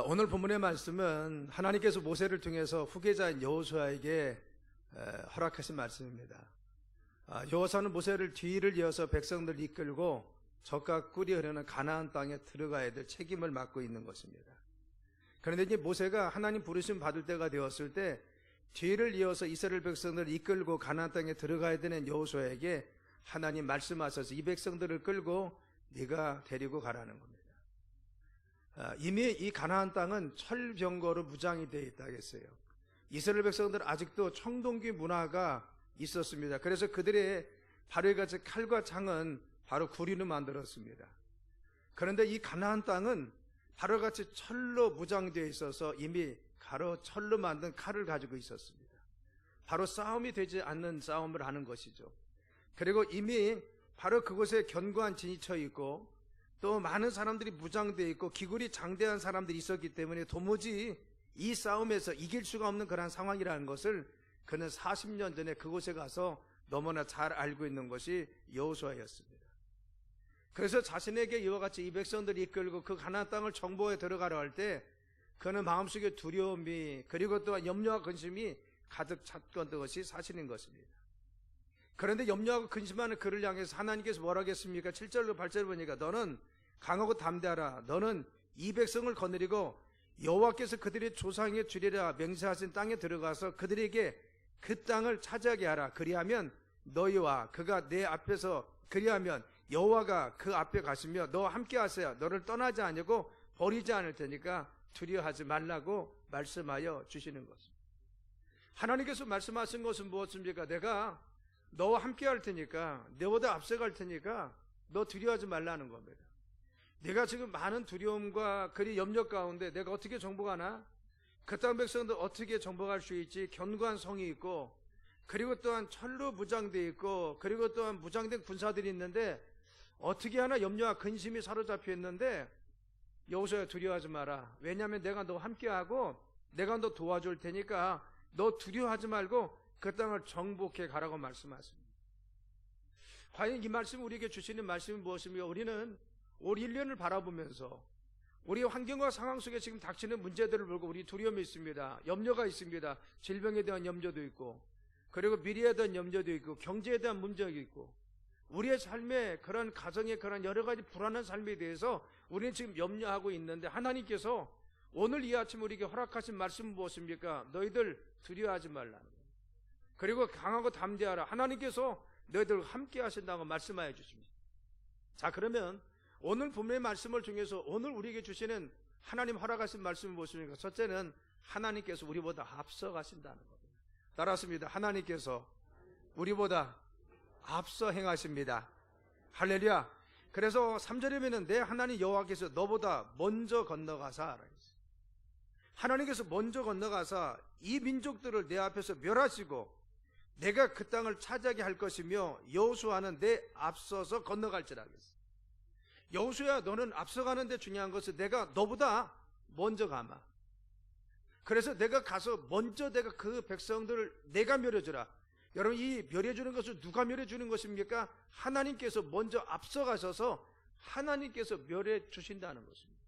오늘 본문의 말씀은 하나님께서 모세를 통해서 후계자인 여호수아에게 허락하신 말씀입니다. 여호수아는 모세를 뒤를 이어서 백성들을 이끌고 적과 꿀이 흐르는 가나안 땅에 들어가야 될 책임을 맡고 있는 것입니다. 그런데 이제 모세가 하나님 부르심 받을 때가 되었을 때 뒤를 이어서 이스라엘 백성들을 이끌고 가나안 땅에 들어가야 되는 여호수아에게 하나님 말씀하셔서 이 백성들을 끌고 네가 데리고 가라는 겁니다. 이미 이 가나안 땅은 철병거로 무장이 되어 있다 했어요. 이스라엘 백성들은 아직도 청동기 문화가 있었습니다. 그래서 그들의 바로같이 칼과 창은 바로 구리로 만들었습니다. 그런데 이 가나안 땅은 바로같이 철로 무장되어 있어서 이미 가로 철로 만든 칼을 가지고 있었습니다. 바로 싸움이 되지 않는 싸움을 하는 것이죠. 그리고 이미 바로 그곳에 견고한 진이 쳐 있고 또 많은 사람들이 무장되어 있고 기굴이 장대한 사람들이 있었기 때문에 도무지 이 싸움에서 이길 수가 없는 그런 상황이라는 것을 그는 40년 전에 그곳에 가서 너무나 잘 알고 있는 것이 여호수아였습니다. 그래서 자신에게 이와 같이 이 백성들이 이끌고 그 가나안 땅을 정복에 들어가려 할 때 그는 마음속에 두려움이 그리고 또한 염려와 근심이 가득 찼던 것이 사실인 것입니다. 그런데 염려하고 근심하는 그를 향해서 하나님께서 뭐라 하겠습니까? 7절로 8절 보니까 너는 강하고 담대하라. 너는 이 백성을 거느리고 여호와께서 그들의 조상에 주리라 맹세하신 땅에 들어가서 그들에게 그 땅을 차지하게 하라. 그리하면 너희와 그가 내 앞에서 그리하면 여호와가 그 앞에 가시며 너와 함께 하세요. 너를 떠나지 않고 버리지 않을 테니까 두려워하지 말라고 말씀하여 주시는 것입니다. 하나님께서 말씀하신 것은 무엇입니까? 내가 너와 함께 할 테니까 너보다 앞서갈 테니까 너 두려워하지 말라는 겁니다. 내가 지금 많은 두려움과 그리 염려 가운데 내가 어떻게 정복하나? 그 땅 백성들 어떻게 정복할 수 있지? 견고한 성이 있고 그리고 또한 철로 무장되어 있고 그리고 또한 무장된 군사들이 있는데 어떻게 하나 염려와 근심이 사로잡혀 있는데 여호수아야 두려워하지 마라. 왜냐하면 내가 너 함께하고 내가 너 도와줄 테니까 너 두려워하지 말고 그 땅을 정복해 가라고 말씀하십니다. 과연 이 말씀 우리에게 주시는 말씀이 무엇입니까? 우리는 올 1년을 바라보면서 우리 환경과 상황 속에 지금 닥치는 문제들을 보고 우리 두려움이 있습니다. 염려가 있습니다. 질병에 대한 염려도 있고 그리고 미래에 대한 염려도 있고 경제에 대한 문제가 있고 우리의 삶에 그런 가정의 그런 여러 가지 불안한 삶에 대해서 우리는 지금 염려하고 있는데 하나님께서 오늘 이 아침 우리에게 허락하신 말씀은 무엇입니까? 너희들 두려워하지 말라는 거예요. 그리고 강하고 담대하라. 하나님께서 너희들 함께 하신다고 말씀하여 주십니다. 자, 그러면 오늘 본문의 말씀을 통해서 오늘 우리에게 주시는 하나님 허락하신 말씀은 무엇입니까? 첫째는 하나님께서 우리보다 앞서 가신다는 겁니다. 따라합니다. 하나님께서 우리보다 앞서 행하십니다. 할렐루야. 그래서 3절에 보면 내 하나님 여호와께서 너보다 먼저 건너가사, 하나님께서 먼저 건너가사 이 민족들을 내 앞에서 멸하시고 내가 그 땅을 차지하게 할 것이며 여호수아는 내 앞서서 건너갈지라 하겠어. 여호수아야, 너는 앞서가는데 중요한 것은 내가 너보다 먼저 가마. 그래서 내가 가서 먼저 내가 그 백성들을 내가 멸해주라. 여러분, 이 멸해주는 것을 누가 멸해주는 것입니까? 하나님께서 먼저 앞서가셔서 하나님께서 멸해주신다는 것입니다.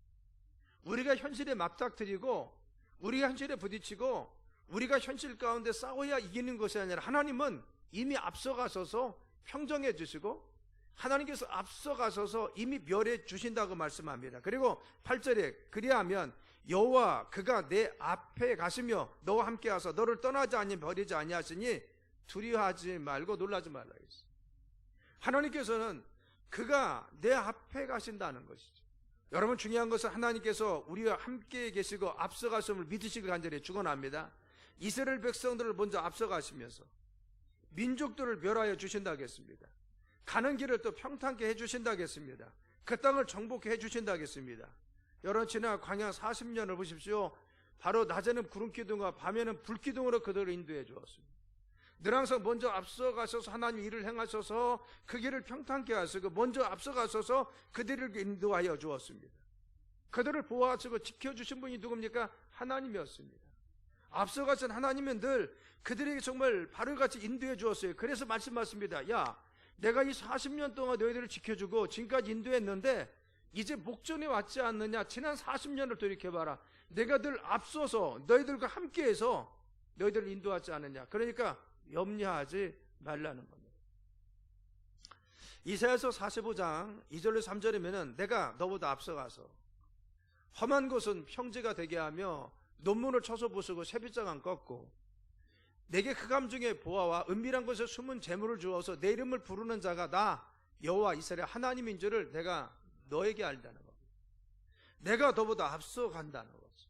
우리가 현실에 맞닥뜨리고 우리가 현실에 부딪히고 우리가 현실 가운데 싸워야 이기는 것이 아니라 하나님은 이미 앞서가셔서 평정해 주시고 하나님께서 앞서가셔서 이미 멸해 주신다고 말씀합니다. 그리고 8절에 그리하면 여호와 그가 내 앞에 가시며 너와 함께 하사 너를 떠나지 아니 버리지 아니하시니 두려워하지 말고 놀라지 말라 했어요. 하나님께서는 그가 내 앞에 가신다는 것이죠. 여러분, 중요한 것은 하나님께서 우리와 함께 계시고 앞서가심을 믿으시길 간절히 축원합니다. 이스라엘 백성들을 먼저 앞서가시면서 민족들을 멸하여 주신다고 했습니다. 가는 길을 또 평탄케 해주신다고 했습니다. 그 땅을 정복해 주신다고 했습니다. 여러분, 지난 광야 40년을 보십시오. 바로 낮에는 구름기둥과 밤에는 불기둥으로 그들을 인도해 주었습니다. 늘 항상 먼저 앞서가셔서 하나님 일을 행하셔서 그 길을 평탄케 하시고 먼저 앞서가셔서 그들을 인도하여 주었습니다. 그들을 보호하시고 지켜주신 분이 누굽니까? 하나님이었습니다. 앞서가신 하나님은 늘 그들에게 정말 바로같이 인도해 주었어요. 그래서 말씀하십니다. 야, 내가 이 40년 동안 너희들을 지켜주고 지금까지 인도했는데 이제 목전에 왔지 않느냐. 지난 40년을 돌이켜봐라. 내가 늘 앞서서 너희들과 함께해서 너희들을 인도하지 않느냐. 그러니까 염려하지 말라는 겁니다. 이사야서 45장 2절로 3절이면은 내가 너보다 앞서가서 험한 곳은 평지가 되게 하며 논문을 쳐서 부수고 쇠빗장은 꺾고 내게 흑암 중에 보아와 은밀한 곳에 숨은 재물을 주어서 내 이름을 부르는 자가 나 여호와 이스라엘 하나님인 줄을 내가 너에게 알다는 겁니다. 내가 너보다 앞서간다는 거죠.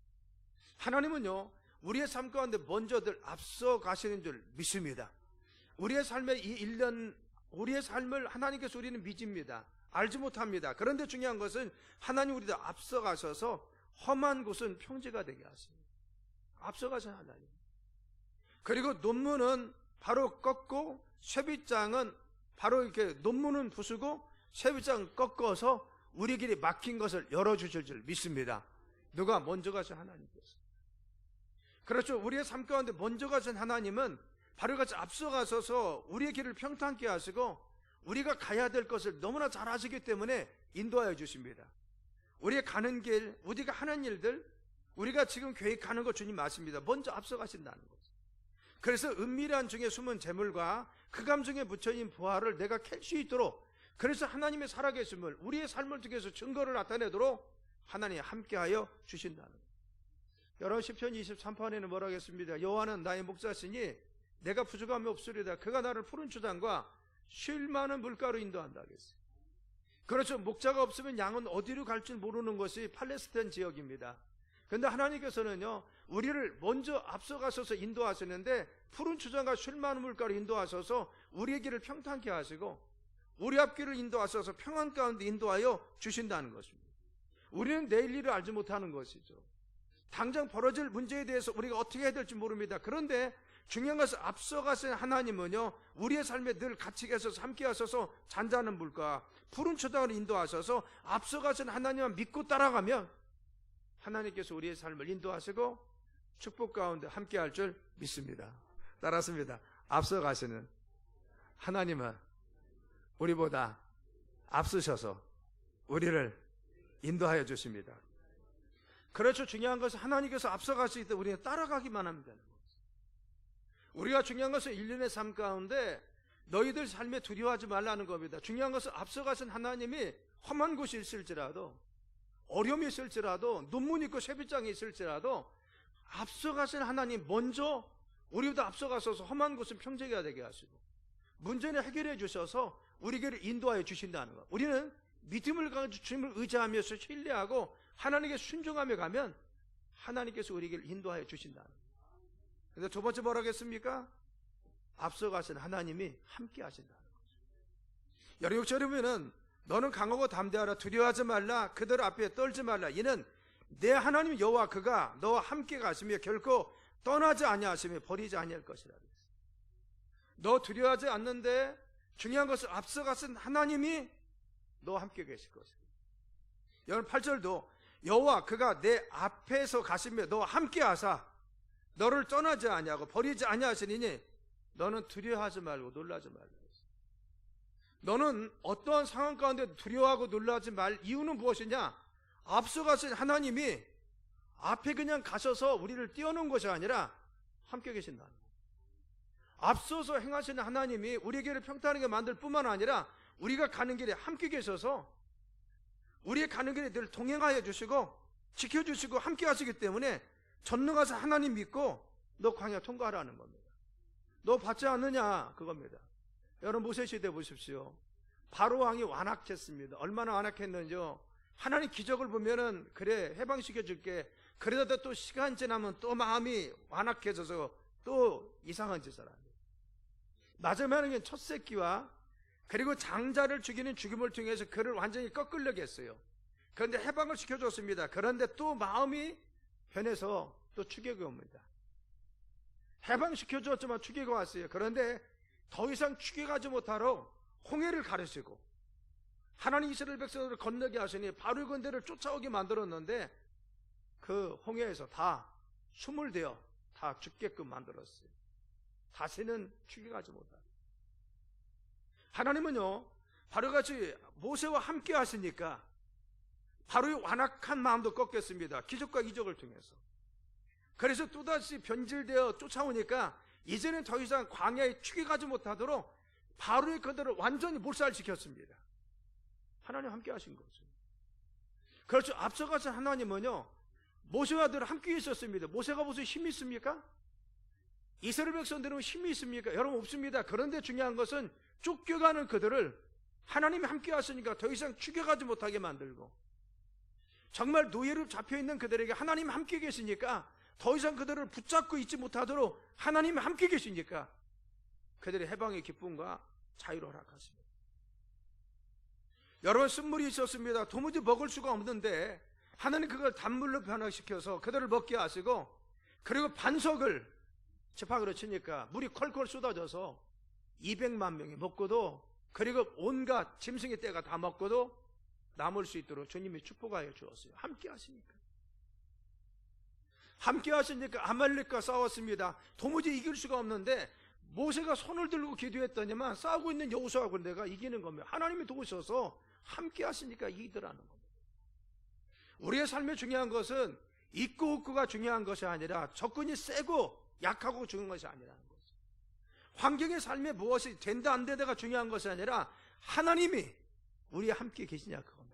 하나님은요, 우리의 삶 가운데 먼저들 앞서가시는 줄 믿습니다. 우리의 삶의 이 1년, 우리의 삶을 하나님께서 우리는 믿습니다. 알지 못합니다. 그런데 중요한 것은 하나님 우리도 앞서가셔서 험한 곳은 평지가 되게 하십니다. 앞서가신 하나님. 그리고 논문은 바로 꺾고 쇠빗장은 바로 이렇게 논문은 부수고 쇠빗장 꺾어서 우리 길이 막힌 것을 열어주실 줄 믿습니다. 누가? 먼저 가신 하나님께서. 그렇죠. 우리의 삶 가운데 먼저 가신 하나님은 바로 같이 앞서가셔서 우리의 길을 평탄케 하시고 우리가 가야 될 것을 너무나 잘 아시기 때문에 인도하여 주십니다. 우리가 가는 길, 우리가 하는 일들, 우리가 지금 계획하는 것 주님 아십니다. 먼저 앞서가신다는 거죠. 그래서 은밀한 중에 숨은 재물과 흑암 중에 묻혀있는 부활을 내가 캘 수 있도록, 그래서 하나님의 살아계심을 우리의 삶을 통해서 증거를 나타내도록 하나님이 함께하여 주신다는 거예요. 여러분 시편 23편에는 뭐라고 했습니다. 여호와는 나의 목자시니 내가 부족함이 없으리다. 그가 나를 푸른 초장과 쉴 많은 물가로 인도한다 하겠어요. 그렇죠. 목자가 없으면 양은 어디로 갈지 모르는 것이 팔레스타인 지역입니다. 그런데 하나님께서는요, 우리를 먼저 앞서가셔서 인도하시는데 푸른 초장과 쉴 많은 물가로 인도하셔서 우리의 길을 평탄케 하시고 우리 앞길을 인도하셔서 평안 가운데 인도하여 주신다는 것입니다. 우리는 내일 일을 알지 못하는 것이죠. 당장 벌어질 문제에 대해서 우리가 어떻게 해야 될지 모릅니다. 그런데 중요한 것은 앞서가신 하나님은요, 우리의 삶에 늘 같이 계셔서 함께 하셔서 잔잔한 물과 푸른 초장을 인도하셔서 앞서가신 하나님만 믿고 따라가면 하나님께서 우리의 삶을 인도하시고 축복 가운데 함께 할 줄 믿습니다. 따랐습니다. 앞서가시는 하나님은 우리보다 앞서셔서 우리를 인도하여 주십니다. 그렇죠. 중요한 것은 하나님께서 앞서가시기 때문에 우리는 따라가기만 합니다. 우리가 중요한 것은 일련의 삶 가운데 너희들 삶에 두려워하지 말라는 겁니다. 중요한 것은 앞서가신 하나님이 험한 곳이 있을지라도, 어려움이 있을지라도, 논문이 있고 쇠빗장이 있을지라도 앞서가신 하나님 먼저 우리보다 앞서가셔서 험한 곳은 평지가 되게 하시고 문제는 해결해 주셔서 우리에게 인도하여 주신다는 것. 우리는 믿음을 가지고 주님을 의지하면서 신뢰하고 하나님께 순종하며 가면 하나님께서 우리에게 인도하여 주신다는 것. 그래서 두 번째 뭐라고 했습니까? 앞서가신 하나님이 함께 하신다는 거죠. 여러분 6절에 보면은 너는 강하고 담대하라. 두려워하지 말라. 그들 앞에 떨지 말라. 이는 내 하나님 여호와 그가 너와 함께 가시며 결코 떠나지 아니하시며 버리지 아니할 것이라. 너 두려워하지 않는데 중요한 것은 앞서가신 하나님이 너와 함께 계실 것이다. 여러분 8절도 여호와 그가 내 앞에서 가시며 너와 함께 하사 너를 떠나지 아니하고 버리지 아니하시니 너는 두려워하지 말고 놀라지 말라. 너는 어떠한 상황 가운데 두려워하고 놀라지 말 이유는 무엇이냐? 앞서가신 하나님이 앞에 그냥 가셔서 우리를 띄워놓은 것이 아니라 함께 계신다. 앞서서 행하시는 하나님이 우리에게를 평탄하게 만들 뿐만 아니라 우리가 가는 길에 함께 계셔서 우리의 가는 길에 늘 동행하여 주시고 지켜주시고 함께 하시기 때문에 전능하신 하나님 믿고 너 광야 통과하라는 겁니다. 너 받지 않느냐 그겁니다. 여러분 모세 시대 보십시오. 바로 왕이 완악했습니다. 얼마나 완악했는지요. 하나님 기적을 보면은 그래 해방시켜 줄게. 그러다 또 시간 지나면 또 마음이 완악해져서 또 이상한 짓을 합니다. 마지막에는 첫 새끼와 그리고 장자를 죽이는 죽임을 통해서 그를 완전히 꺾으려고 했어요. 그런데 해방을 시켜줬습니다. 그런데 또 마음이 변해서 또 추격이 옵니다. 해방시켜줬지만 추격이 왔어요. 그런데 더 이상 추격하지 못하러 홍해를 가르치고 하나님 이스라엘 백성들을 건너게 하시니 바로 군대를 쫓아오게 만들었는데 그 홍해에서 다 수물되어 다 죽게끔 만들었어요. 다시는 추격하지 못하고. 하나님은요 바로같이 모세와 함께 하시니까 바로의 완악한 마음도 꺾였습니다. 기적과 이적을 통해서. 그래서 또다시 변질되어 쫓아오니까 이제는 더 이상 광야에 튀겨가지 못하도록 바로의 그들을 완전히 몰살시켰습니다. 하나님 함께 하신 거죠. 그렇죠. 앞서가서 하나님은요, 모세와 늘 함께 있었습니다. 모세가 무슨 힘이 있습니까? 이스라엘 백성들은 힘이 있습니까? 여러분, 없습니다. 그런데 중요한 것은 쫓겨가는 그들을 하나님이 함께 하시니까 더 이상 죽여가지 못하게 만들고, 정말 노예로 잡혀있는 그들에게 하나님이 함께 계시니까 더 이상 그들을 붙잡고 있지 못하도록 하나님이 함께 계시니까 그들의 해방의 기쁨과 자유를 허락하십니다. 여러분, 쓴물이 있었습니다. 도무지 먹을 수가 없는데 하나님 그걸 단물로 변화시켜서 그들을 먹게 하시고, 그리고 반석을 지팡이로 치니까 물이 콜콜 쏟아져서 200만 명이 먹고도, 그리고 온갖 짐승의 떼가 다 먹고도 남을 수 있도록 주님이 축복하여 주었어요. 함께 하시니까. 함께 하시니까 아말렉과 싸웠습니다. 도무지 이길 수가 없는데 모세가 손을 들고 기도했더니만 싸우고 있는 여호수아하고 내가 이기는 겁니다. 하나님이 도우셔서 함께 하시니까 이기더라는 겁니다. 우리의 삶에 중요한 것은 있고 없고가 중요한 것이 아니라 접근이 세고 약하고 중요한 것이 아니라는 거죠. 환경의 삶에 무엇이 된다 안 된다가 중요한 것이 아니라 하나님이 우리와 함께 계시냐, 그겁니다.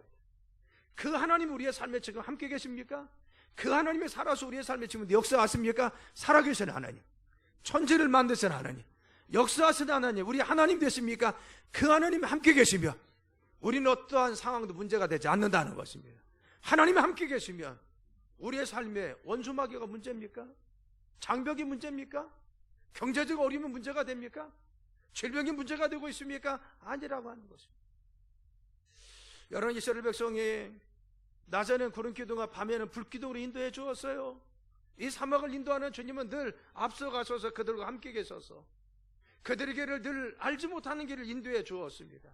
그 하나님 우리의 삶에 지금 함께 계십니까? 그 하나님이 살아서 우리의 삶에 지금 역사하십니까? 살아계신 하나님, 천지를 만드신 하나님, 역사하신 하나님, 우리 하나님 되십니까? 그 하나님이 함께 계시며 우리는 어떠한 상황도 문제가 되지 않는다는 것입니다. 하나님이 함께 계시면 우리의 삶에 원수마귀가 문제입니까? 장벽이 문제입니까? 경제적 어려움이 문제가 됩니까? 질병이 문제가 되고 있습니까? 아니라고 하는 것입니다. 여러분, 이스라엘 백성이 낮에는 구름 기둥과 밤에는 불 기둥으로 인도해 주었어요. 이 사막을 인도하는 주님은 늘 앞서가셔서 그들과 함께 계셔서 그들에게를 늘 알지 못하는 길을 인도해 주었습니다.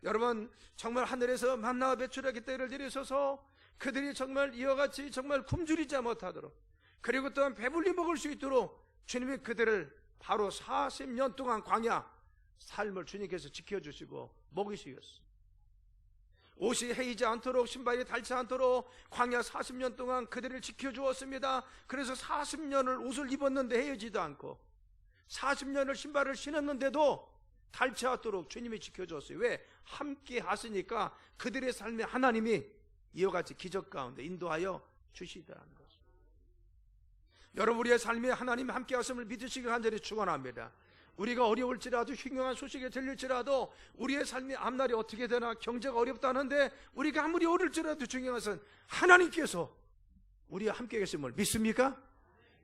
여러분, 정말 하늘에서 만나와 배출하기 때를 내리셔서 그들이 정말 이와 같이 정말 굶주리지 못하도록, 그리고 또한 배불리 먹을 수 있도록 주님이 그들을 바로 40년 동안 광야 삶을 주님께서 지켜주시고 먹이시었습니다. 옷이 헤이지 않도록, 신발이 닳지 않도록 광야 40년 동안 그들을 지켜주었습니다. 그래서 40년을 옷을 입었는데 헤어지도 않고 40년을 신발을 신었는데도 닳지 않도록 주님이 지켜줬어요. 왜? 함께 하시니까 그들의 삶에 하나님이 이와 같이 기적 가운데 인도하여 주시더라는 것입니다. 여러분, 우리의 삶에 하나님이 함께 하심을 믿으시기 간절히 축원합니다. 우리가 어려울지라도, 흉흉한 소식이 들릴지라도, 우리의 삶이 앞날이 어떻게 되나, 경제가 어렵다는데 우리가 아무리 어릴지라도 중요한 것은 하나님께서 우리와 함께 계심을 믿습니까?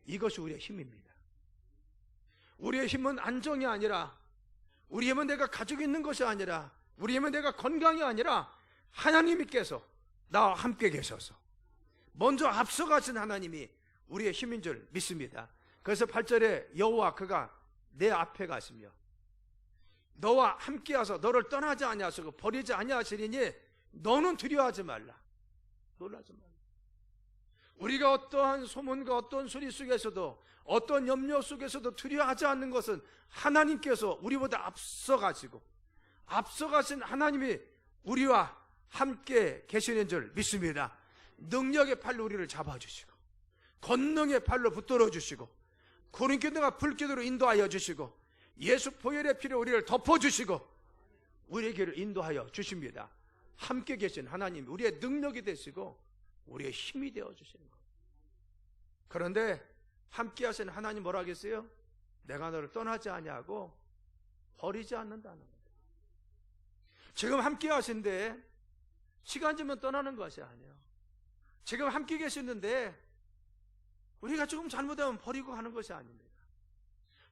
이것이 우리의 힘입니다. 우리의 힘은 안정이 아니라, 우리의 힘은 내가 가지고 있는 것이 아니라, 우리의 힘은 내가 건강이 아니라 하나님께서 나와 함께 계셔서 먼저 앞서가신 하나님이 우리의 힘인 줄 믿습니다. 그래서 8절에 여호와 그가 내 앞에 가시며 너와 함께하서 너를 떠나지 아니하시고 버리지 아니하시리니 너는 두려워하지 말라, 놀라지 말라. 우리가 어떠한 소문과 어떤 소리 속에서도, 어떤 염려 속에서도 두려워하지 않는 것은 하나님께서 우리보다 앞서가시고 앞서가신 하나님이 우리와 함께 계시는 줄 믿습니다. 능력의 팔로 우리를 잡아주시고 권능의 팔로 붙들어 주시고 구름 기둥과 불 기둥으로 인도하여 주시고 예수 보혈의 피로 우리를 덮어주시고 우리의 길을 인도하여 주십니다. 함께 계신 하나님, 우리의 능력이 되시고 우리의 힘이 되어 주시는 것. 그런데 함께 하신 하나님 뭐라 하겠어요? 내가 너를 떠나지 아니하고 버리지 않는다는 거예요. 지금 함께 하신데 시간 지면 떠나는 것이 아니에요. 지금 함께 계시는데 우리가 조금 잘못하면 버리고 하는 것이 아닙니다.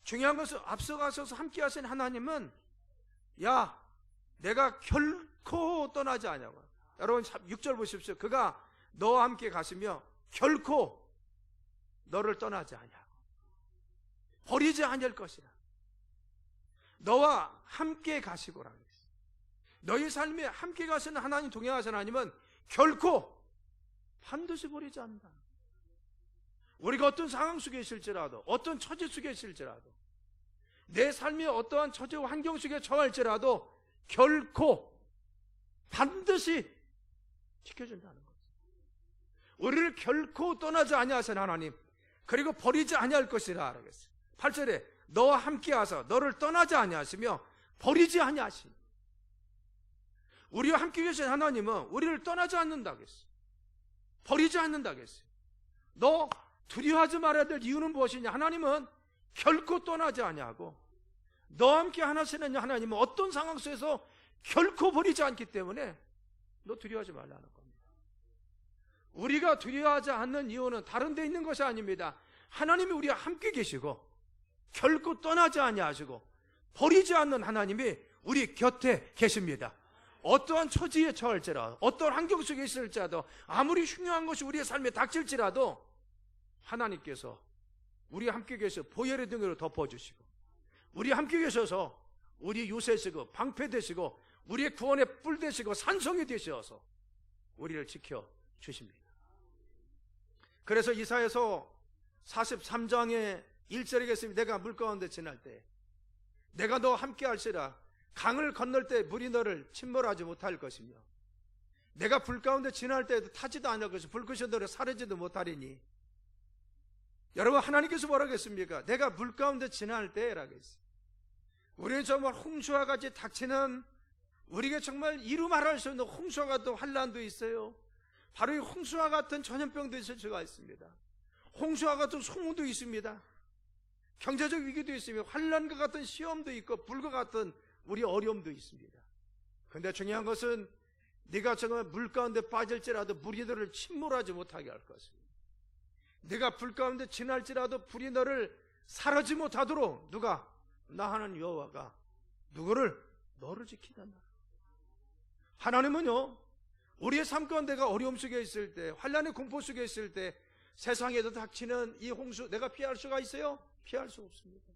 중요한 것은 앞서가셔서 함께 하신 하나님은 야, 내가 결코 떠나지 아니하고, 여러분 6절 보십시오. 그가 너와 함께 가시며 결코 너를 떠나지 아니하고 버리지 아니할 것이라. 너와 함께 가시고라. 너희 삶에 함께 가시는 하나님, 동행하시는 하나님은 결코 반드시 버리지 않는다. 우리가 어떤 상황 속에 있을지라도, 어떤 처지 속에 있을지라도, 내 삶의 어떠한 처지와 환경 속에 처할지라도 결코 반드시 지켜준다는 거죠. 우리를 결코 떠나지 아니하신 하나님, 그리고 버리지 아니할 것이라 알겠어요. 8절에 너와 함께하사 너를 떠나지 아니하시며 버리지 아니하시니, 우리와 함께 계신 하나님은 우리를 떠나지 않는다겠어요. 버리지 않는다겠어요. 너 두려워하지 말아야 될 이유는 무엇이냐? 하나님은 결코 떠나지 아니하고 너와 함께 하시는 하나님은 어떤 상황 속에서 결코 버리지 않기 때문에 너 두려워하지 말라는 겁니다. 우리가 두려워하지 않는 이유는 다른 데 있는 것이 아닙니다. 하나님이 우리와 함께 계시고 결코 떠나지 아니하시고 버리지 않는 하나님이 우리 곁에 계십니다. 어떠한 처지에 처할지라도, 어떠한 환경 속에 있을지라도, 아무리 흉흉한 것이 우리의 삶에 닥칠지라도 하나님께서 우리와 함께 계셔서 보혈의 등으로 덮어주시고, 우리와 함께 계셔서 우리 요새시고 방패되시고 우리의 구원의 뿔 되시고 산성이 되셔서 우리를 지켜주십니다. 그래서 이사야서 43장의 1절에 계시면 내가 물가운데 지날 때 내가 너와 함께 할시라. 강을 건널 때 물이 너를 침몰하지 못할 것이며 내가 불 가운데 지날 때에도 타지도 않을 것이고 불끝이 너를 사르지도 못하리니. 여러분, 하나님께서 뭐라고 했습니까? 내가 물 가운데 지날 때라고 했어요. 우리는 정말 홍수와 같이 닥치는, 우리가 정말 이루 말할 수 없는 홍수와 같은 환난도 있어요. 바로 이 홍수와 같은 전염병도 있을 수가 있습니다. 홍수와 같은 소문도 있습니다. 경제적 위기도 있으며 환난과 같은 시험도 있고 불과 같은 우리 어려움도 있습니다. 그런데 중요한 것은 네가 정말 물 가운데 빠질지라도 물이 너를 침몰하지 못하게 할 것입니다. 네가 불 가운데 지날지라도 불이 너를 사르지 못하도록 누가? 나 하는 여호와가 누구를? 너를 지킨단다. 하나님은요, 우리의 삶 가운데가 어려움 속에 있을 때, 환난의 공포 속에 있을 때 세상에도 닥치는 이 홍수, 내가 피할 수가 있어요? 피할 수 없습니다.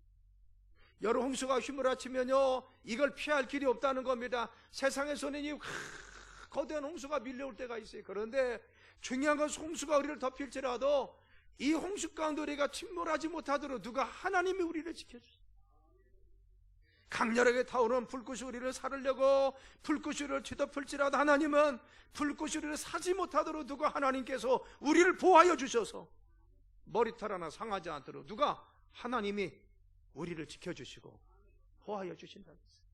여러 홍수가 휘몰아치면요, 이걸 피할 길이 없다는 겁니다. 세상에서는 이 거대한 홍수가 밀려올 때가 있어요. 그런데 중요한 건 홍수가 우리를 덮일지라도 이 홍수 가운데 우리가 침몰하지 못하도록 누가? 하나님이 우리를 지켜주세요. 강렬하게 타오르는 불꽃이 우리를 사르려고 불꽃이 우리를 뒤덮을지라도 하나님은 불꽃이 우리를 사지 못하도록 누가? 하나님께서 우리를 보호하여 주셔서 머리털 하나 상하지 않도록 누가? 하나님이 우리를 지켜주시고 보호하여 주신다는 것입니다.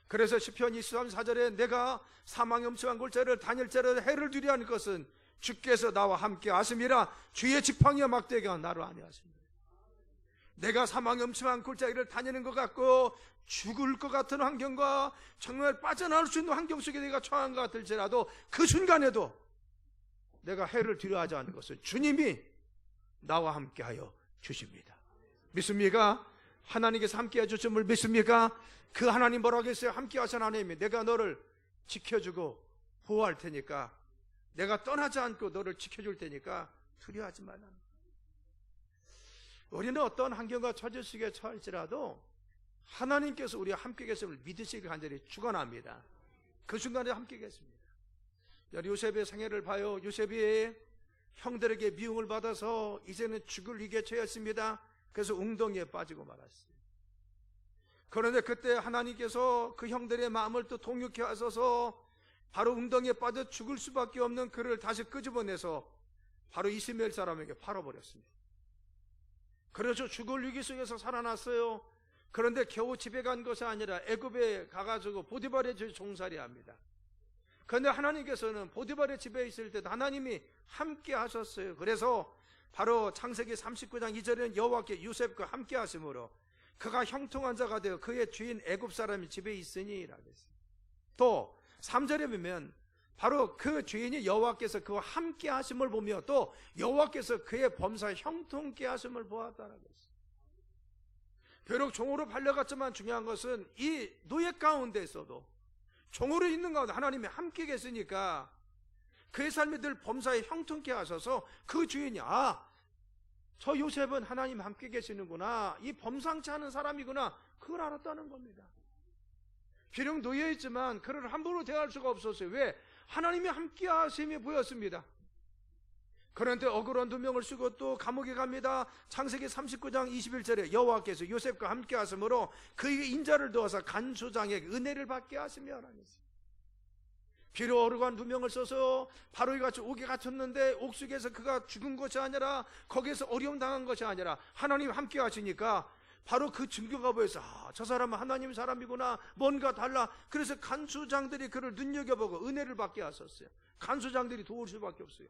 그래서 시편 23편 4절에 내가 사망의 음침한 골짜기를 다닐 자를 해를 두려워하는 것은 주께서 나와 함께 하심이라. 주의 지팡이와 막대기가 나를 안위하십니다. 내가 사망의 음침한 골짜기를 다니는 것 같고 죽을 것 같은 환경과 정말 빠져나올 수 있는 환경 속에 내가 처한 것 같을지라도 그 순간에도 내가 해를 두려워하지 않는 것은 주님이 나와 함께하여 주십니다. 믿습니까? 하나님께서 함께해 주심을 믿습니까? 그 하나님 뭐라고 했어요? 함께하신 하나님이 내가 너를 지켜주고 보호할 테니까, 내가 떠나지 않고 너를 지켜줄 테니까 두려워하지 말라. 우리는 어떤 환경과 처지 속에 처할지라도 하나님께서 우리와 함께 계심을 믿으시길 간절히 축원합니다. 그 순간에 함께 계십니다. 요셉의 생애를 봐요. 요셉이 형들에게 미움을 받아서 이제는 죽을 위기에 처했습니다. 그래서 웅덩이에 빠지고 말았어요. 그런데 그때 하나님께서 그 형들의 마음을 또 동역해 하셔서 바로 웅덩이에 빠져 죽을 수밖에 없는 그를 다시 끄집어내서 바로 이스마엘 사람에게 팔아버렸습니다. 그래서 죽을 위기 속에서 살아났어요. 그런데 겨우 집에 간 것이 아니라 애굽에 가가지고 보디발의 집에 종살이 합니다. 그런데 하나님께서는 보디발의 집에 있을 때도 하나님이 함께 하셨어요. 그래서 바로 창세기 39장 2절에는 여호와께 요셉과 함께 하심으로 그가 형통한 자가 되어 그의 주인 애굽 사람이 집에 있으니 라고 했어요. 또 3절에 보면 바로 그 주인이 여호와께서 그와 함께 하심을 보며 또 여호와께서 그의 범사에 형통케 하심을 보았다라고 했어요. 비록 종으로 팔려갔지만 중요한 것은 이 노예 가운데서도 종으로 있는 가운데 하나님이 함께 계시니까 그의 삶이 늘 범사에 형통케 하셔서 그 주인이 저 요셉은 하나님 함께 계시는구나, 이 범상치 않은 사람이구나, 그걸 알았다는 겁니다. 비록 노예였지만 그를 함부로 대할 수가 없었어요. 왜? 하나님이 함께 하심이 보였습니다. 그런데 억울한 누명을 쓰고 또 감옥에 갑니다. 창세기 39장 21절에 여호와께서 요셉과 함께 하심으로 그에게 인자를 두어서 간수장에게 은혜를 받게 하시며 하나님. 귀로 어루간 2명을 써서 바로와 같이 옥에 갇혔는데 옥속에서 그가 죽은 것이 아니라 거기에서 어려움 당한 것이 아니라 하나님 함께 하시니까 바로 그 증거가 보여서 저 사람은 하나님 사람이구나, 뭔가 달라. 그래서 간수장들이 그를 눈여겨보고 은혜를 받게 하셨어요. 간수장들이 도울 수밖에 없어요.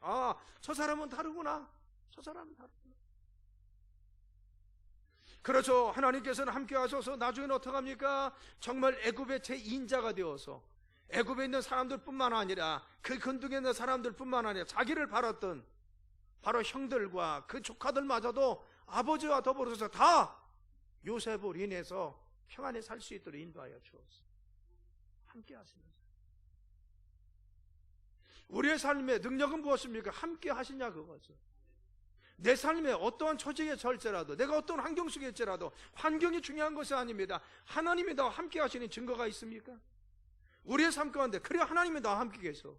저 사람은 다르구나, 저 사람은 다르구나. 그렇죠. 하나님께서는 함께 하셔서 나중에는 어떻게 합니까? 정말 애굽의 제2인자가 되어서 애굽에 있는 사람들뿐만 아니라 그 근동에 있는 사람들뿐만 아니라 자기를 바랐던 바로 형들과 그 조카들마저도 아버지와 더불어서 다 요셉으로 인해서 평안히 살 수 있도록 인도하여 주었어요. 함께 하시면서 우리의 삶의 능력은 무엇입니까? 함께 하시냐 그거죠. 내 삶에 어떠한 처지에 처할지라도, 내가 어떤 환경 속에 있지라도 환경이 중요한 것이 아닙니다. 하나님이 나와 함께 하시는 증거가 있습니까? 우리의 삶 가운데 그래 하나님이 나와 함께 계셔.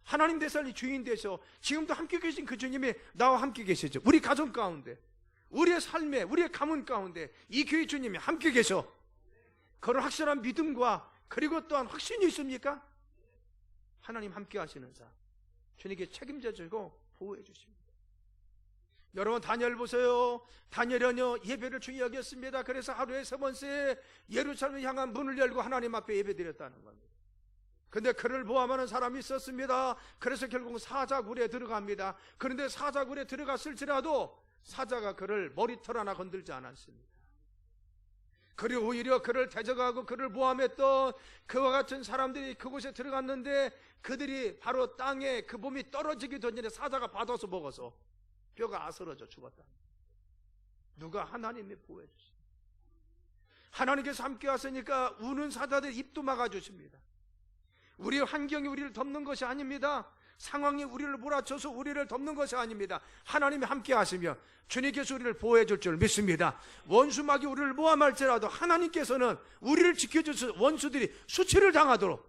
하나님 대살리 주인 되셔. 지금도 함께 계신 그 주님이 나와 함께 계시죠. 우리 가정 가운데, 우리의 삶에, 우리의 가문 가운데 이 교회 주님이 함께 계셔. 그런 확실한 믿음과 그리고 또한 확신이 있습니까? 하나님 함께 하시는 자, 주님께 책임져 주고 보호해 주십니다. 여러분 다니엘 보세요. 다니엘은요 예배를 중요히 여겼습니다. 그래서 하루에 3번씩 예루살렘을 향한 문을 열고 하나님 앞에 예배드렸다는 겁니다. 근데 그를 모함하는 사람이 있었습니다. 그래서 결국 사자굴에 들어갑니다. 그런데 사자굴에 들어갔을지라도 사자가 그를 머리털 하나 건들지 않았습니다. 그리고 오히려 그를 대적하고 그를 모함했던 그와 같은 사람들이 그곳에 들어갔는데 그들이 바로 땅에 그 몸이 떨어지기 전에 사자가 받아서 먹어서 뼈가 아스러져 죽었다. 누가? 하나님이 보호해 주십니다. 하나님께서 함께 하시니까 우는 사자들 입도 막아주십니다. 우리의 환경이 우리를 덮는 것이 아닙니다. 상황이 우리를 몰아쳐서 우리를 덮는 것이 아닙니다. 하나님이 함께 하시며 주님께서 우리를 보호해 줄 줄 믿습니다. 원수막이 우리를 모함할지라도 하나님께서는 우리를 지켜주셔서 원수들이 수치를 당하도록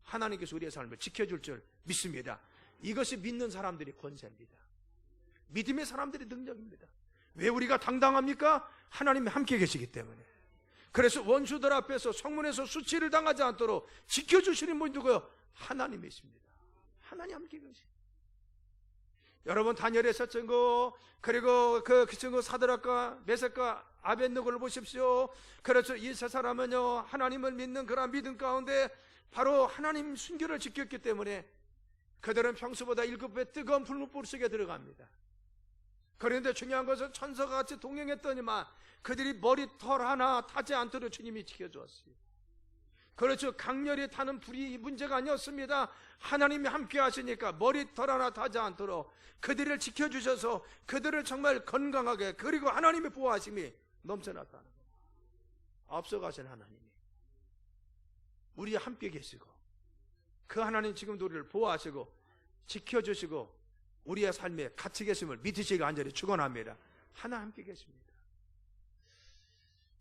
하나님께서 우리의 삶을 지켜줄 줄 믿습니다. 이것이 믿는 사람들의 권세입니다. 믿음의 사람들의 능력입니다. 왜 우리가 당당합니까? 하나님이 함께 계시기 때문에. 그래서 원수들 앞에서 성문에서 수치를 당하지 않도록 지켜주시는 분이 누구요? 하나님이십니다. 하나님 함께 계십니다. 여러분 다니엘의 첫 증거, 그리고 그 증거 사드락과 메삭과 아벳느고를 보십시오. 그래서 이 세 사람은요 하나님을 믿는 그런 믿음 가운데 바로 하나님 순교를 지켰기 때문에 그들은 평소보다 7배 뜨거운 불못불 속에 들어갑니다. 그런데 중요한 것은 천사가 같이 동행했더니만 그들이 머리털 하나 타지 않도록 주님이 지켜주었어요. 그렇죠. 강렬히 타는 불이 문제가 아니었습니다. 하나님이 함께 하시니까 머리털 하나 타지 않도록 그들을 지켜주셔서 그들을 정말 건강하게, 그리고 하나님의 보호하심이 넘쳐났다는 거예요. 앞서가신 하나님이 우리 함께 계시고 그 하나님 지금도 우리를 보호하시고 지켜주시고 우리의 삶에 같이 계심을 믿으시기 간절히 축원합니다. 하나 함께 계십니다.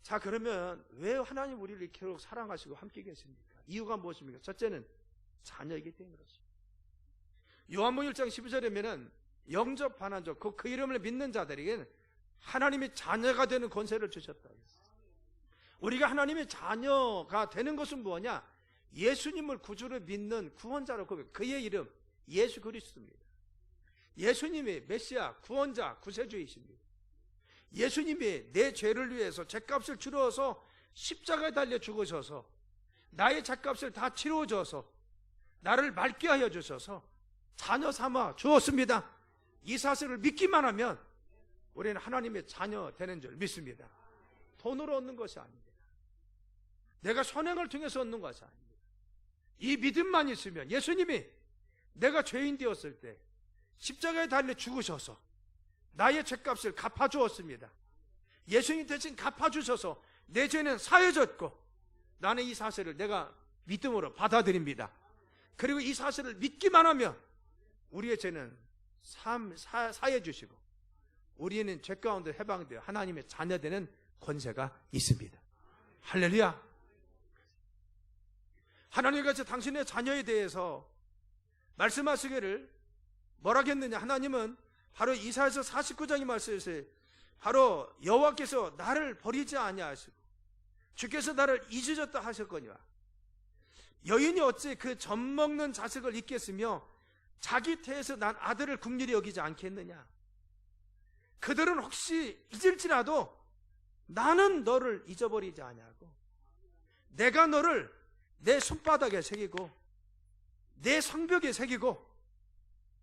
자, 그러면 왜 하나님 우리를 이렇게 사랑하시고 함께 계십니까? 이유가 무엇입니까? 첫째는 자녀이기 때문에 그렇습니다. 요한복음 1장 12절에는 영접하는 그 이름을 믿는 자들에게는 하나님이 자녀가 되는 권세를 주셨다. 우리가 하나님의 자녀가 되는 것은 뭐냐? 예수님을 구주로 믿는 구원자로 고백, 그의 이름 예수 그리스도입니다. 예수님이 메시아, 구원자, 구세주이십니다. 예수님이 내 죄를 위해서 죄값을 치루어서 십자가에 달려 죽으셔서 나의 죄값을 다 치루어줘서 나를 맑게 하여 주셔서 자녀 삼아 주었습니다. 이 사실을 믿기만 하면 우리는 하나님의 자녀 되는 줄 믿습니다. 돈으로 얻는 것이 아닙니다. 내가 선행을 통해서 얻는 것이 아닙니다. 이 믿음만 있으면 예수님이 내가 죄인 되었을 때 십자가에 달려 죽으셔서 나의 죄값을 갚아주었습니다. 예수님 대신 갚아주셔서 내 죄는 사해졌고 나는 이 사실을 내가 믿음으로 받아들입니다. 그리고 이 사실을 믿기만 하면 우리의 죄는 사해 주시고 우리는 죄 가운데 해방되어 하나님의 자녀되는 권세가 있습니다. 할렐루야. 하나님께서 당신의 자녀에 대해서 말씀하시기를 뭐라겠느냐? 하나님은 바로 이사야서 49장의 말씀에서 바로 여호와께서 나를 버리지 아니하시고 주께서 나를 잊으셨다 하셨거니와 여인이 어찌 그 젖먹는 자식을 잊겠으며 자기 태에서 난 아들을 긍휼히 여기지 않겠느냐. 그들은 혹시 잊을지라도 나는 너를 잊어버리지 아니하고 내가 너를 내 손바닥에 새기고 내 성벽에 새기고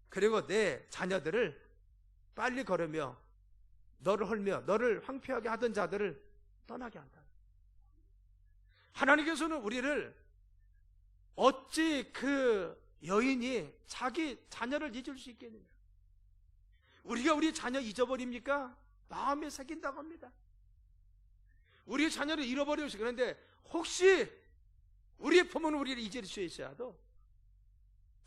그리고 내 자녀들을 빨리 걸으며 너를 헐며 너를 황폐하게 하던 자들을 떠나게 한다. 하나님께서는 우리를 어찌 그 여인이 자기 자녀를 잊을 수 있겠느냐. 우리가 우리 자녀 잊어버립니까? 마음에 새긴다고 합니다. 우리 자녀를 잃어버리고 그런데 혹시 우리의 부모는 우리를 잊을 수 있어야도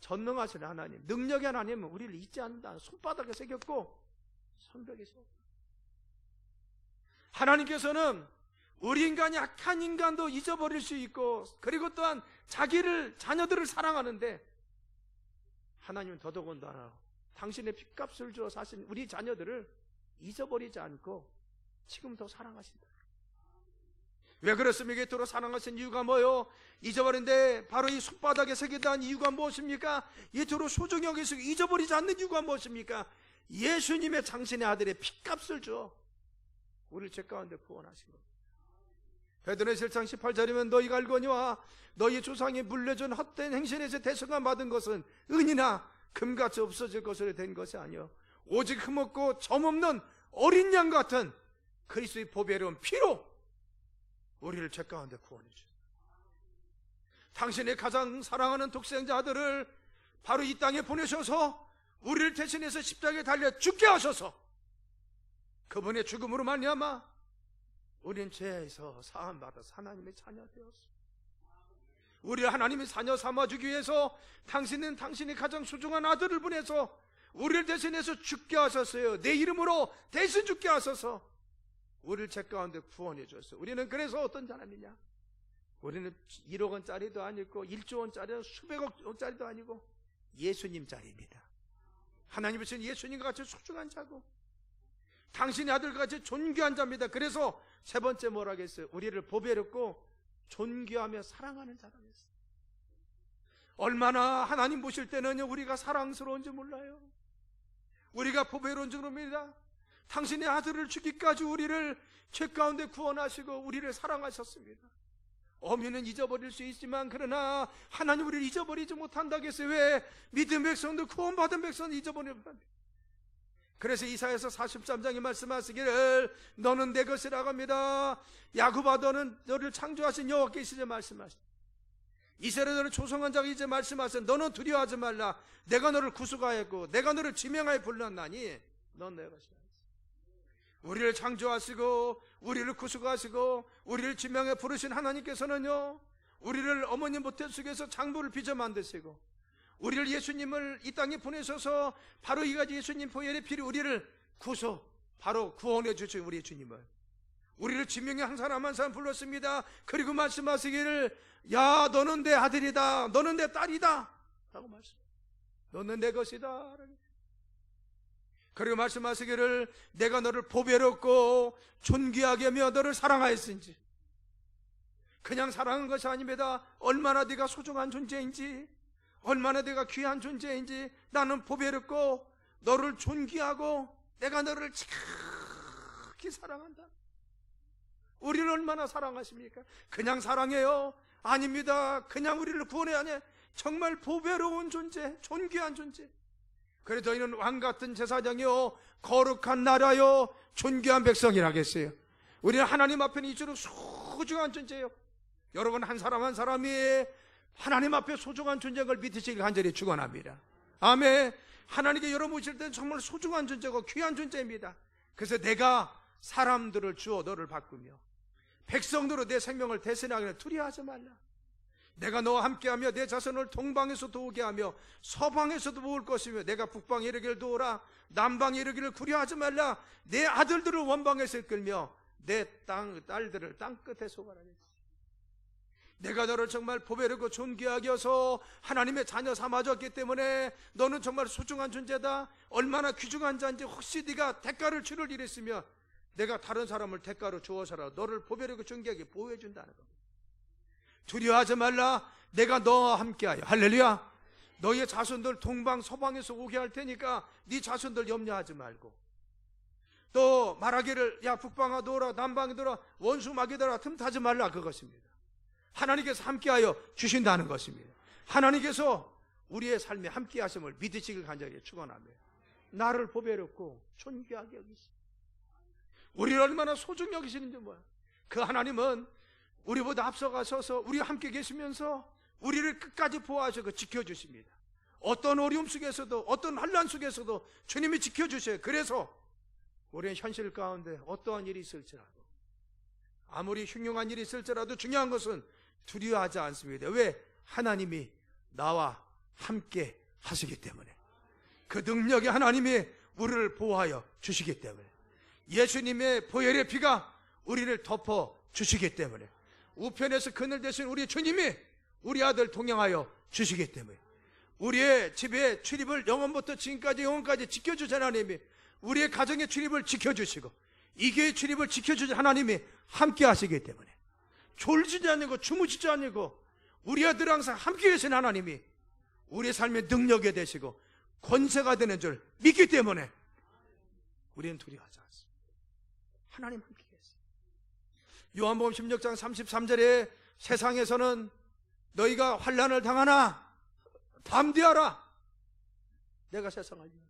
전능하신 하나님, 능력의 하나님은 우리를 잊지 않는다. 손바닥에 새겼고 성벽에 새겼고. 하나님께서는 우리 인간이 악한 인간도 잊어버릴 수 있고 그리고 또한 자녀들을 사랑하는데 하나님은 더더군다나 당신의 핏값을 주어 사신 우리 자녀들을 잊어버리지 않고 지금도 사랑하신다. 왜 그렇습니까? 이토록 사랑하신 이유가 뭐요? 잊어버린데 바로 이 손바닥에 새기다는 이유가 무엇입니까? 이토록 소중히 여기시고 잊어버리지 않는 이유가 무엇입니까? 예수님의 당신의 아들의 핏값을 주어 우리를 죄 가운데 구원하신 겁니다. 베드로전서 1장 18절이면 너희가 알거니와 너희 조상이 물려준 헛된 행실에서 대속함 받은 것은 은이나 금같이 없어질 것으로 된 것이 아니요 오직 흠없고 점없는 어린 양 같은 그리스도의 보배로운 피로 우리를 죄 가운데 구원해 주셨습니다. 당신의 가장 사랑하는 독생자 아들을 바로 이 땅에 보내셔서 우리를 대신해서 십자가에 달려 죽게 하셔서 그분의 죽음으로 말미암아 우리는 죄에서 사함받아서 하나님의 자녀 되었습니다. 우리를 하나님의 자녀 삼아주기 위해서 당신은 당신의 가장 소중한 아들을 보내서 우리를 대신해서 죽게 하셨어요. 내 이름으로 대신 죽게 하셔서 우리를 죄 가운데 구원해 주었어요. 우리는 그래서 어떤 사람이냐? 우리는 1억 원짜리도 아니고 1조 원짜리도 수백억 원짜리도 아니고 예수님짜리입니다. 하나님이 주신 예수님과 같이 소중한 자고 당신의 아들과 같이 존귀한 자입니다. 그래서 세 번째 뭐라 하겠어요? 우리를 보배롭고 존귀하며 사랑하는 자라고 했어요. 얼마나 하나님 보실 때는 우리가 사랑스러운지 몰라요. 우리가 보배로운 줄 모릅니다. 당신의 아들을 주기까지 우리를 죄 가운데 구원하시고 우리를 사랑하셨습니다. 어미는 잊어버릴 수 있지만 그러나 하나님 우리를 잊어버리지 못한다고 했어요. 왜? 믿은 백성도 구원받은 백성도 잊어버리지 못한다. 그래서 이사야서 43장에 말씀하시기를 너는 내 것이라고 합니다. 야곱아 너를 창조하신 여호와께서 이제 말씀하시다. 이스라엘 너를 조성한 자가 이제 말씀하신 너는 두려워하지 말라. 내가 너를 구속하였고 내가 너를 지명하여 불렀나니 넌 내 것이다. 우리를 창조하시고 우리를 구속하시고 우리를 지명해 부르신 하나님께서는요 우리를 어머님 모태 속에서 장부를 빚어 만드시고 우리를 예수님을 이 땅에 보내셔서 바로 이 가지 예수님 보혈의 피로 우리를 바로 구원해 주신 우리 주님을 우리를 지명해 한 사람 한 사람 불렀습니다. 그리고 말씀하시기를 야 너는 내 아들이다 너는 내 딸이다 라고 말씀합니다. 너는 내 것이다. 그리고 말씀하시기를 내가 너를 보배롭고 존귀하게 하며 너를 사랑하였은지 그냥 사랑한 것이 아닙니다. 얼마나 네가 소중한 존재인지 얼마나 내가 귀한 존재인지 나는 보배롭고 너를 존귀하고 내가 너를 지극히 사랑한다. 우리를 얼마나 사랑하십니까? 그냥 사랑해요? 아닙니다. 그냥 우리를 구원해 아니 정말 보배로운 존재 존귀한 존재. 그래서 저희는 왕같은 제사장이요 거룩한 나라요 존귀한 백성이라겠어요. 우리는 하나님 앞에는 이처럼 소중한 존재예요. 여러분 한 사람 한 사람이 하나님 앞에 소중한 존재인 걸 믿으시길 간절히 축원합니다. 아멘. 하나님께 열어보실 때는 정말 소중한 존재고 귀한 존재입니다. 그래서 내가 사람들을 주어 너를 바꾸며 백성들로 내 생명을 대신하기를 두려워하지 말라. 내가 너와 함께하며 내 자손을 동방에서 도우게 하며 서방에서도 모을 것이며 내가 북방에 이르기를 도우라 남방에 이르기를 두려워하지 말라. 내 아들들을 원방에서 이끌며 내 딸들을 땅끝에 소관하겠다. 내가 너를 정말 보배롭고 존귀하게 해서 하나님의 자녀 삼아줬기 때문에 너는 정말 소중한 존재다. 얼마나 귀중한 자인지 혹시 네가 대가를 치를 일 있으면 내가 다른 사람을 대가로 주어서라 너를 보배롭고 존귀하게 보호해준다는 겁니다. 두려워하지 말라. 내가 너와 함께하여. 할렐루야. 너의 자손들 동방 서방에서 오게 할 테니까 네 자손들 염려하지 말고. 또 말하기를 야 북방아 도라 남방이 도라 원수 마귀더라 틈타지 말라. 그것입니다. 하나님께서 함께하여 주신다는 것입니다. 하나님께서 우리의 삶에 함께하심을 믿으시길 간절히 축원하며 나를 보배롭고 존귀하게 여기시고 우리를 얼마나 소중히 여기시는지 뭐야. 그 하나님은 우리보다 앞서가셔서 우리와 함께 계시면서 우리를 끝까지 보호하시고 지켜주십니다. 어떤 어려움 속에서도 어떤 환난 속에서도 주님이 지켜주셔요. 그래서 우리는 현실 가운데 어떠한 일이 있을지라도 아무리 흉흉한 일이 있을지라도 중요한 것은 두려워하지 않습니다. 왜? 하나님이 나와 함께 하시기 때문에. 그 능력의 하나님이 우리를 보호하여 주시기 때문에. 예수님의 보혈의 피가 우리를 덮어 주시기 때문에. 우편에서 그늘 대신 우리 주님이 우리 아들 동행하여 주시기 때문에. 우리의 집의 출입을 영원부터 지금까지 영원까지 지켜주신 하나님이 우리의 가정의 출입을 지켜주시고 이 교회의 출입을 지켜주신 하나님이 함께 하시기 때문에 졸지지 않고 주무시지 않고 우리 아들 항상 함께 계신 하나님이 우리의 삶의 능력이 되시고 권세가 되는 줄 믿기 때문에 우리는 두려워하지 않습니다. 하나님 함께 계세요. 요한복음 16장 33절에 세상에서는 너희가 환난을 당하나 담대하라. 내가 세상을 이겼다.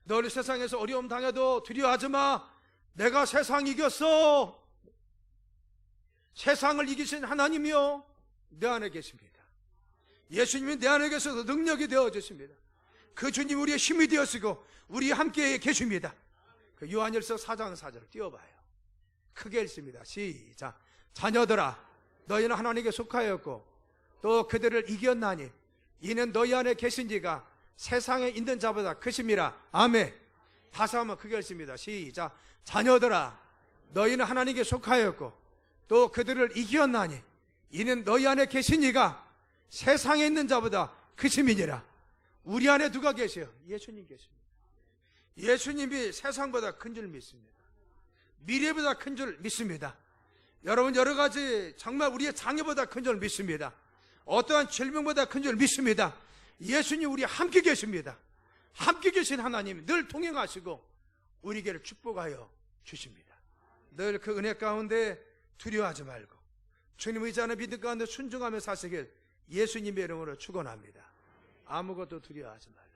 너희 세상에서 어려움 당해도 두려워하지 마. 내가 세상 이겼어. 세상을 이기신 하나님이요 내 안에 계십니다. 예수님이 내 안에 계셔서 능력이 되어주십니다. 그 주님 우리의 힘이 되었으고 우리 함께 계십니다. 그 요한일서 4장 4절 띄워봐요. 크게 읽습니다. 시작. 자녀들아 너희는 하나님께 속하였고 또 그들을 이겼나니 이는 너희 안에 계신 지가 세상에 있는 자보다 크심이라. 아멘. 다시 한번 크게 읽습니다. 시작. 자녀들아 너희는 하나님께 속하였고 또 그들을 이겼나니 이는 너희 안에 계신 이가 세상에 있는 자보다 크심이니라. 우리 안에 누가 계세요? 예수님 계십니다. 예수님이 세상보다 큰 줄 믿습니다. 미래보다 큰 줄 믿습니다. 여러분 여러 가지 정말 우리의 장애보다 큰 줄 믿습니다. 어떠한 질병보다 큰 줄 믿습니다. 예수님 우리 함께 계십니다. 함께 계신 하나님 늘 동행하시고 우리에게 축복하여 주십니다. 늘 그 은혜 가운데 두려워하지 말고 주님 의지하는 믿음 가운데 순종하며 사시길 예수님의 이름으로 축원합니다. 아무것도 두려워하지 말고